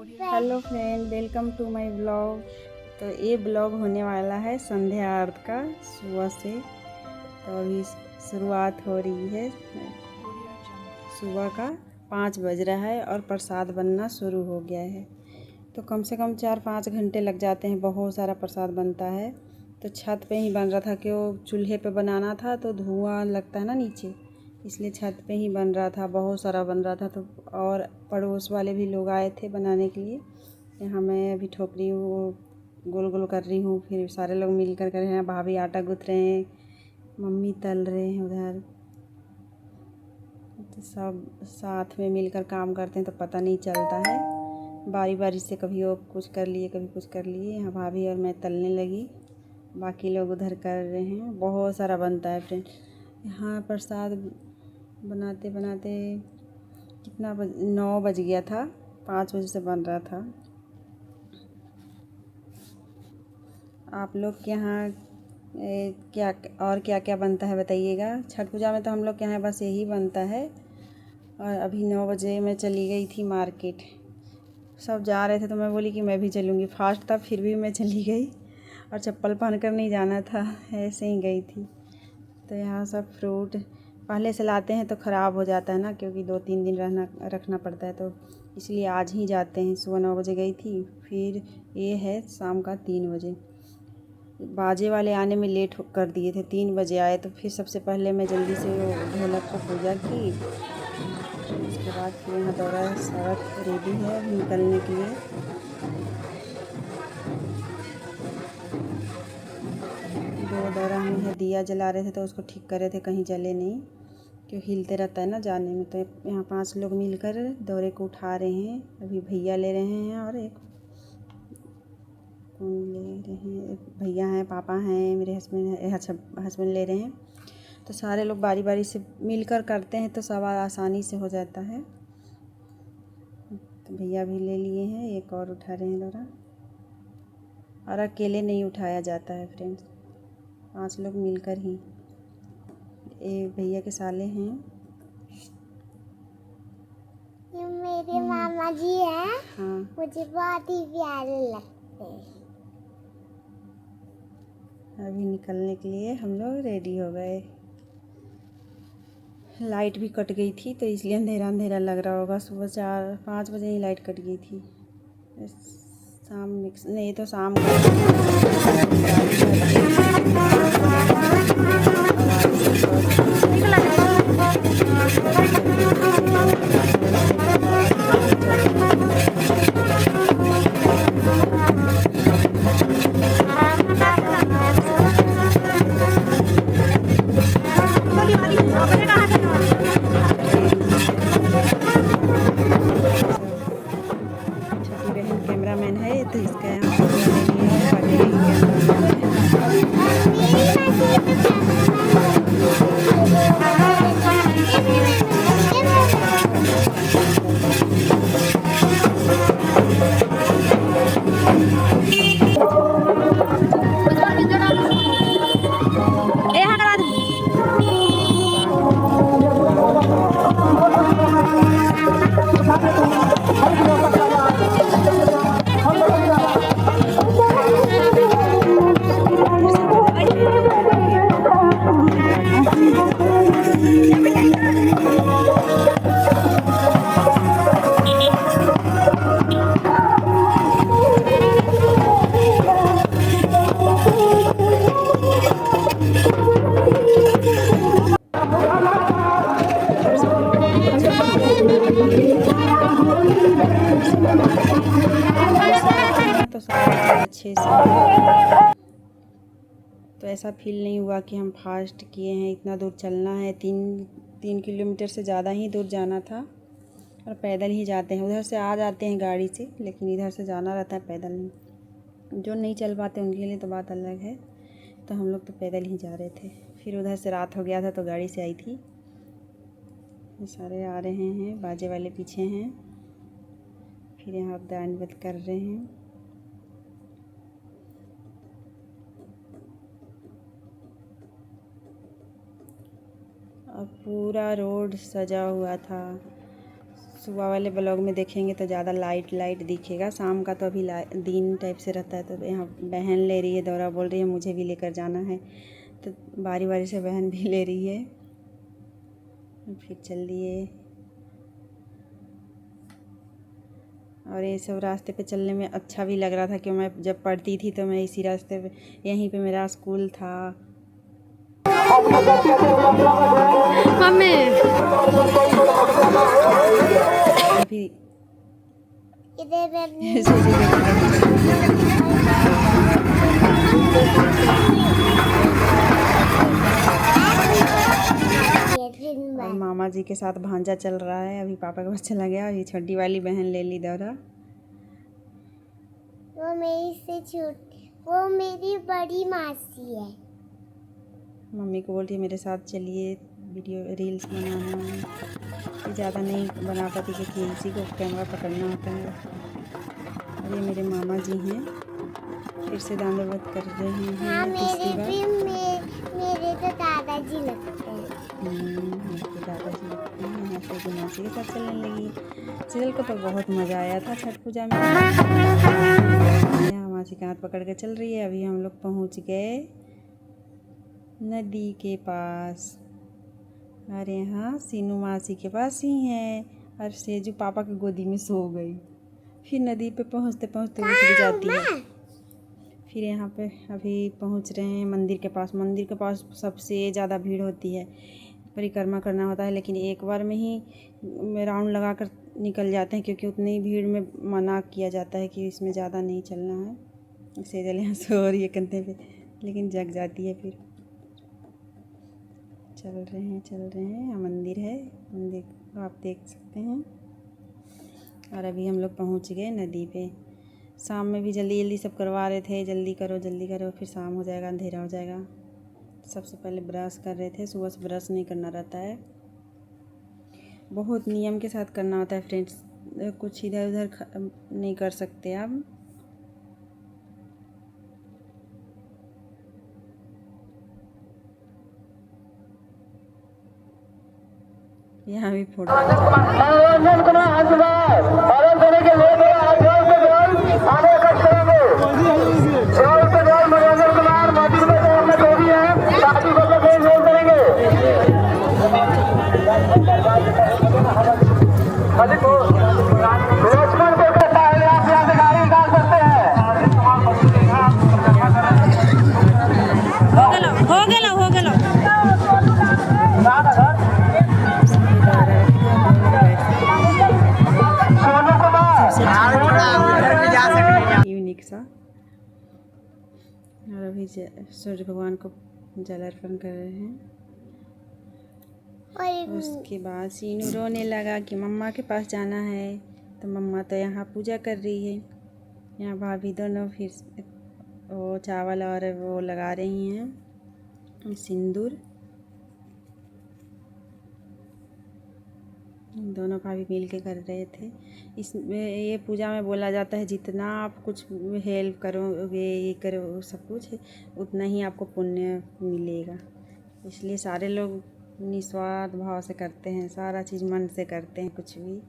Hello friend, welcome to my blog. तो ये blog होने वाला है संध्या आरती का सुबह से। तो अभी शुरुआत हो रही है। सुबह का 5 बज रहा है और प्रसाद बनना शुरू हो गया है। तो कम से कम 4-5 घंटे लग जाते हैं, बहुत सारा प्रसाद बनता है। तो छत पे ही बन रहा था कि वो चूल्हे पे बनाना था तो धुआं लगता है ना नीचे, इसलिए छत पे ही बन रहा था, बहुत सारा बन रहा था। तो और पड़ोस वाले भी लोग आए थे बनाने के लिए। यहाँ मैं अभी ठोक रही हूँ, वो गोल गोल कर रही हूँ, फिर सारे लोग मिल कर रहे हैं। भाभी आटा गूँथ रहे हैं, मम्मी तल रहे हैं उधर। तो सब साथ में मिलकर काम करते हैं तो पता नहीं चलता है। बारी बारी से कभी वो कुछ कर लिए, कभी कुछ कर लिए। यहाँ भाभी और मैं तलने लगी, बाकी लोग उधर कर रहे हैं। बहुत सारा बनता है फ्रेंड। यहाँ प्रसाद बनाते बनाते कितना 9 बज गया था, 5 बजे से बन रहा था। आप लोग के यहाँ क्या और क्या क्या बनता है बताइएगा। छठ पूजा में तो हम लोग के यहाँ बस यही बनता है। और अभी 9 बजे मैं चली गई थी मार्केट। सब जा रहे थे तो मैं बोली कि मैं भी चलूँगी। फास्ट था फिर भी मैं चली गई, और चप्पल पहन कर नहीं जाना था, ऐसे ही गई थी। तो यहाँ सब फ्रूट पहले से लाते हैं तो ख़राब हो जाता है ना, क्योंकि 2-3 दिन रखना पड़ता है। तो इसलिए आज ही जाते हैं। सुबह 9 बजे गई थी, फिर ये है शाम का 3 बजे। बाजे वाले आने में लेट कर दिए थे, 3 बजे आए। तो फिर सबसे पहले मैं जल्दी से वो ढोलक को पूजा की। उसके बाद फिर यहाँ दौरा सारा रेडी है निकलने के लिए। दो दौरा में है, दिया जला रहे थे तो उसको ठीक कर रहे थे, कहीं जले नहीं, क्यों हिलते रहता है ना जाने में। तो यहाँ 5 लोग मिलकर दौरे को उठा रहे हैं। अभी भैया ले रहे हैं और एक कौन ले रहे हैं, एक भैया हैं, पापा हैं, मेरे हस्बैंड ले रहे हैं। तो सारे लोग बारी बारी से मिलकर करते हैं तो सब आसानी से हो जाता है। तो भैया भी ले लिए हैं, एक और उठा रहे हैं दौरा। और अकेले नहीं उठाया जाता है फ्रेंड्स, 5 लोग मिलकर ही। एक भैया के साले हैं, ये मेरे मामा जी हैं। हाँ। मुझे बहुत ही प्यारे लगते हैं। अभी निकलने के लिए हम लोग रेडी हो गए। लाइट भी कट गई थी तो इसलिए अंधेरा अंधेरा लग रहा होगा। सुबह 4-5 बजे ही लाइट कट गई थी। शाम मिक्स नहीं तो शाम कैमरामैन है तो इसका यहाँ तो सब अच्छे से। तो ऐसा फील नहीं हुआ कि हम फास्ट किए हैं। इतना दूर चलना है, 3 किलोमीटर से ज़्यादा ही दूर जाना था, और पैदल ही जाते हैं। उधर से आ जाते हैं गाड़ी से, लेकिन इधर से जाना रहता है पैदल नहीं। जो नहीं चल पाते उनके लिए तो बात अलग है। तो हम लोग तो पैदल ही जा रहे थे। फिर उधर से रात हो गया था तो गाड़ी से आई थी। ये सारे आ रहे हैं, बाजे वाले पीछे हैं। फिर यहाँ दंडवत कर रहे हैं। और पूरा रोड सजा हुआ था। सुबह वाले ब्लॉग में देखेंगे तो ज़्यादा लाइट दिखेगा, शाम का तो अभी दिन टाइप से रहता है। तो यहाँ बहन ले रही है दौरा, बोल रही है मुझे भी लेकर जाना है, तो बारी बारी से बहन भी ले रही है। फिर चल दिए। और ये सब रास्ते पे चलने में अच्छा भी लग रहा था, क्योंकि मैं जब पढ़ती थी तो मैं इसी रास्ते पे, यहीं पे मेरा स्कूल था। मम्मी और मामा जी के साथ भांजा चल रहा है। अभी पापा के पास चला गया, ये छोटी वाली बहन ले ली दौरा। वो मेरी बड़ी मासी है। मम्मी को बोल रही है मेरे साथ चलिए, वीडियो रील्स बनाना है। ज़्यादा नहीं बना पाती क्योंकि इसी को कैमरा पकड़ना होता है। और ये मेरे मामा जी हैं, फिर से दंडवत कर रहे हैं। हाँ, मेरे तो दादाजी लगते हैं। दादाजी लगते हैं। यहाँ पे मासी के साथ चलने लगी। सीरियल को तो बहुत मज़ा आया था छठ पूजा में। यहाँ मासी का हाथ पकड़ के चल रही है। अभी हम लोग पहुँच गए नदी के पास, और यहाँ सीनू मासी के पास ही है, और सेजू पापा की गोदी में सो गई। फिर नदी पे पहुँचते पहुँचते उठ भी जाती है। फिर यहाँ पे अभी पहुँच रहे हैं मंदिर के पास। मंदिर के पास सबसे ज़्यादा भीड़ होती है, परिक्रमा करना होता है, लेकिन एक बार में ही राउंड लगा कर निकल जाते हैं, क्योंकि उतनी भीड़ में मना किया जाता है कि इसमें ज़्यादा नहीं चलना है। सेजल यहाँ सो रही है कंधे पे, लेकिन जग जाती है। फिर चल रहे हैं। मंदिर है, मंदिर को आप देख सकते हैं। और अभी हम लोग पहुंच गए नदी पे। शाम में भी जल्दी सब करवा रहे थे, जल्दी करो, फिर शाम हो जाएगा, अंधेरा हो जाएगा। सबसे पहले ब्रश कर रहे थे। सुबह से ब्रश नहीं करना रहता है, बहुत नियम के साथ करना होता है फ्रेंड्स। कुछ इधर उधर नहीं कर सकते आप। यहाँ भी फोटो हो गया। यूनिक सा। और अभी सूर्य भगवान को जल अर्पण कर रहे हैं। और उसके बाद सीनू रोने लगा कि मम्मा के पास जाना है, तो मम्मा तो यहाँ पूजा कर रही है। यहाँ भाभी दोनों फिर वो चावल और वो लगा रही हैं सिंदूर। दोनों भाभी मिल के कर रहे थे। इसमें ये पूजा में बोला जाता है जितना आप कुछ हेल्प करोगे, ये करो सब कुछ, उतना ही आपको पुण्य मिलेगा। इसलिए सारे लोग निस्वार्थ भाव से करते हैं, सारा चीज़ मन से करते हैं कुछ भी।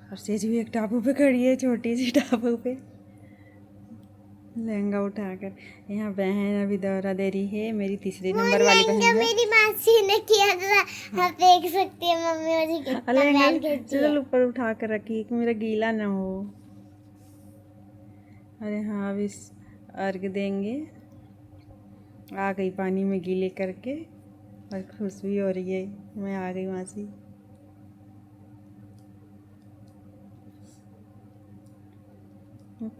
और सेज भी एक टापू पे खड़ी है, छोटी सी टापू पे लहंगा उठाकर। यहाँ बहन अभी दौरा दे रही है, मेरी तीसरी नंबर वाली बहन है। मेरी मासी ने किया था, आप देख सकते हैं। मम्मी मुझे कितना प्यार करती है। चल ऊपर उठा कर रखी कि मेरा गीला ना हो। अरे हाँ, अभी अर्घ देंगे। आ गई पानी में गीले करके, और खुश भी हो रही है मैं आ गई मासी।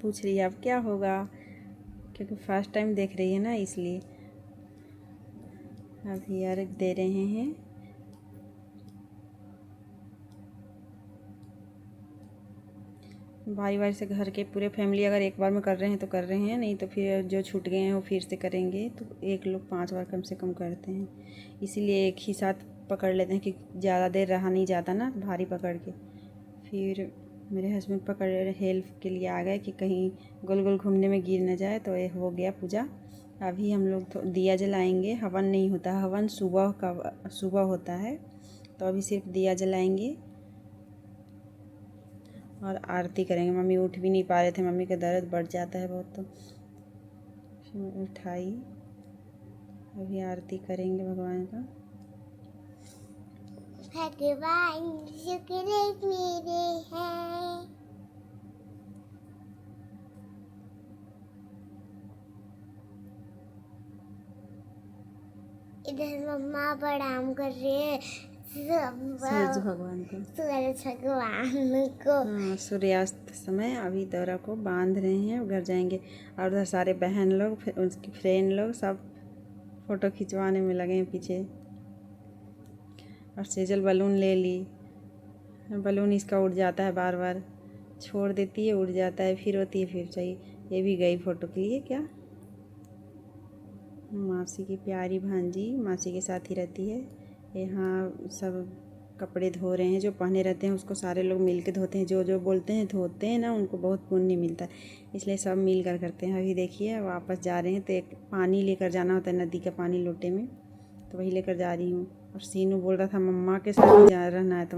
पूछ रही है अब क्या होगा, क्योंकि फर्स्ट टाइम देख रही है ना, इसलिए। अभी अर्घ दे रहे हैं। भाई से घर के पूरे फैमिली अगर एक बार में कर रहे हैं तो कर रहे हैं, नहीं तो फिर जो छूट गए हैं वो फिर से करेंगे। तो एक लोग 5 बार कम से कम करते हैं, इसीलिए एक ही साथ पकड़ लेते हैं कि ज़्यादा देर रहा नहीं जाता ना भारी पकड़ के। फिर मेरे हस्बैंड पकड़ हेल्प के लिए आ गए कि कहीं गोल गोल घूमने में गिर न जाए। तो ये हो गया पूजा। अभी हम लोग दिया जलाएंगे। हवन नहीं होता, हवन सुबह होता है। तो अभी सिर्फ दिया जलाएंगे और आरती करेंगे। मम्मी उठ भी नहीं पा रहे थे, मम्मी का दर्द बढ़ जाता है बहुत, तो उठाई। अभी आरती करेंगे भगवान का। भगवान शुक्र मेरे हैं। इधर मम्मा प्रणाम कर रही है सूरज भगवान को। सूरज भगवान को। हाँ, सूर्यास्त समय अभी दौरा को बांध रहे हैं, घर जाएंगे। और उधर सारे बहन लोग, फिर उसकी फ्रेंड लोग सब फ़ोटो खिंचवाने में लगे हैं पीछे। और सेजल बलून ले ली। बलून इसका उड़ जाता है, बार बार छोड़ देती है, उड़ जाता है, फिर होती है, फिर चाहिए। ये भी गई फ़ोटो के लिए। क्या मासी की प्यारी भांजी मासी के साथ ही रहती है। यहाँ सब कपड़े धो रहे हैं, जो पहने रहते हैं उसको सारे लोग मिल के धोते हैं। जो जो बोलते हैं धोते हैं ना, उनको बहुत पुण्य मिलता है, इसलिए सब मिल कर करते हैं। अभी देखिए वापस जा रहे हैं, तो एक पानी लेकर जाना होता है, नदी का पानी लोटे में, तो वही लेकर जा रही हूँ। और सीनू बोल रहा था मम्मा के साथ जा रहना है, तो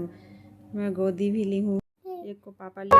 मैं गोदी भी ली हूँ। एक को पापा लिए